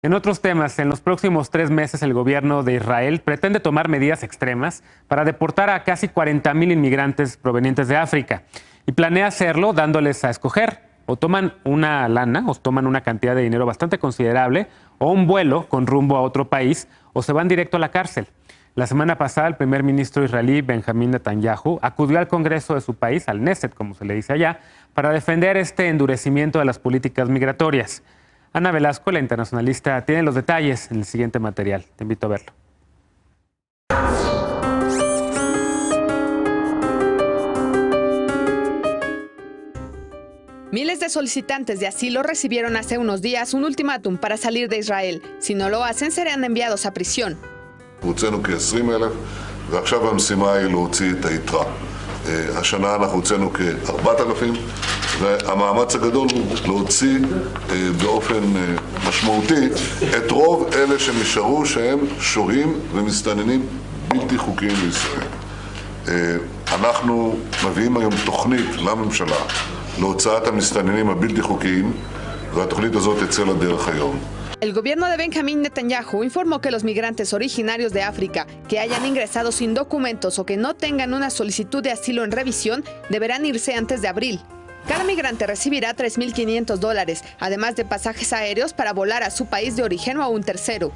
En otros temas, en los próximos 3 meses el gobierno de Israel pretende tomar medidas extremas para deportar a casi 40,000 inmigrantes provenientes de África y planea hacerlo dándoles a escoger. O toman una lana, o toman una cantidad de dinero bastante considerable, o un vuelo con rumbo a otro país, o se van directo a la cárcel. La semana pasada, el primer ministro israelí Benjamín Netanyahu acudió al Congreso de su país, al Knesset, como se le dice allá, para defender este endurecimiento de las políticas migratorias. Ana Velasco, la internacionalista, tiene los detalles en el siguiente material. Te invito a verlo. Miles de solicitantes de asilo recibieron hace unos días un ultimátum para salir de Israel. Si no lo hacen, serán enviados a prisión. הוצאנו כ-20,000 ועכשיו המשימה היא להוציא את היתרה. השנה אנחנו הוצאנו כ-4,000 והמאמץ הגדול הוא להוציא באופן משמעותי את רוב אלה שנשארו שהם שוהים ומסתננים בלתי חוקיים בישראל. אנחנו מביאים היום תוכנית לממשלה להוצאת המסתננים הבלתי חוקיים והתוכנית הזאת תצא לדרך היום. El gobierno de Benjamín Netanyahu informó que los migrantes originarios de África que hayan ingresado sin documentos o que no tengan una solicitud de asilo en revisión deberán irse antes de abril. Cada migrante recibirá $3,500, además de pasajes aéreos para volar a su país de origen o a un tercero.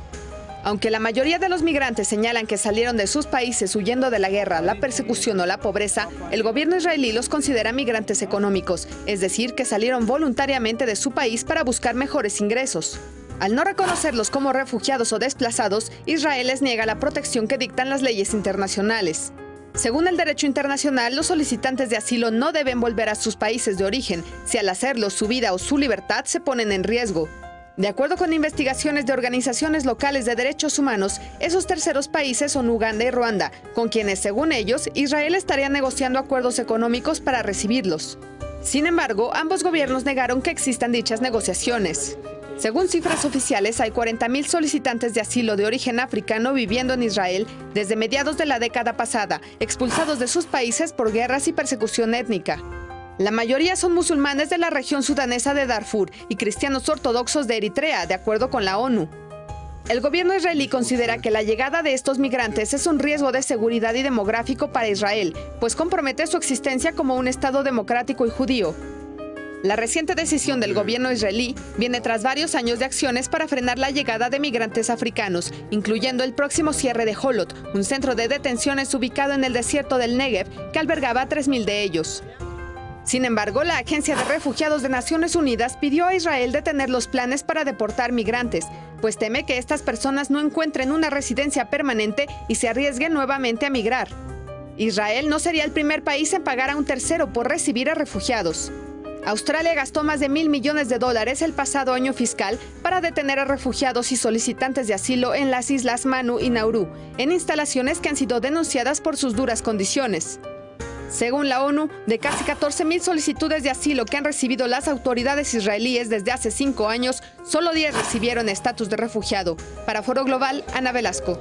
Aunque la mayoría de los migrantes señalan que salieron de sus países huyendo de la guerra, la persecución o la pobreza, el gobierno israelí los considera migrantes económicos, es decir, que salieron voluntariamente de su país para buscar mejores ingresos. Al no reconocerlos como refugiados o desplazados, Israel les niega la protección que dictan las leyes internacionales. Según el derecho internacional, los solicitantes de asilo no deben volver a sus países de origen, si al hacerlo su vida o su libertad se ponen en riesgo. De acuerdo con investigaciones de organizaciones locales de derechos humanos, esos terceros países son Uganda y Ruanda, con quienes, según ellos, Israel estaría negociando acuerdos económicos para recibirlos. Sin embargo, ambos gobiernos negaron que existan dichas negociaciones. Según cifras oficiales, hay 40,000 solicitantes de asilo de origen africano viviendo en Israel desde mediados de la década pasada, expulsados de sus países por guerras y persecución étnica. La mayoría son musulmanes de la región sudanesa de Darfur y cristianos ortodoxos de Eritrea, de acuerdo con la ONU. El gobierno israelí considera que la llegada de estos migrantes es un riesgo de seguridad y demográfico para Israel, pues compromete su existencia como un Estado democrático y judío. La reciente decisión del gobierno israelí viene tras varios años de acciones para frenar la llegada de migrantes africanos, incluyendo el próximo cierre de Holot, un centro de detenciones ubicado en el desierto del Negev que albergaba a 3,000 de ellos. Sin embargo, la Agencia de Refugiados de Naciones Unidas pidió a Israel detener los planes para deportar migrantes, pues teme que estas personas no encuentren una residencia permanente y se arriesguen nuevamente a migrar. Israel no sería el primer país en pagar a un tercero por recibir a refugiados. Australia gastó más de $1,000 millones el pasado año fiscal para detener a refugiados y solicitantes de asilo en las islas Manu y Nauru, en instalaciones que han sido denunciadas por sus duras condiciones. Según la ONU, de casi 14,000 solicitudes de asilo que han recibido las autoridades israelíes desde hace 5 años, solo 10 recibieron estatus de refugiado. Para Foro Global, Ana Velasco.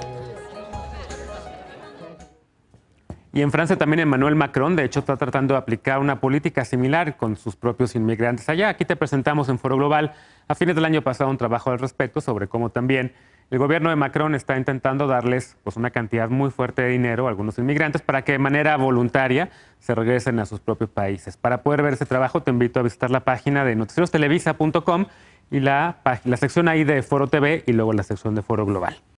Y en Francia también Emmanuel Macron, de hecho, está tratando de aplicar una política similar con sus propios inmigrantes allá. Aquí te presentamos en Foro Global, a fines del año pasado, un trabajo al respecto sobre cómo también el gobierno de Macron está intentando darles una cantidad muy fuerte de dinero a algunos inmigrantes para que de manera voluntaria se regresen a sus propios países. Para poder ver ese trabajo, te invito a visitar la página de noticieriostelevisa.com y la sección ahí de Foro TV y luego la sección de Foro Global.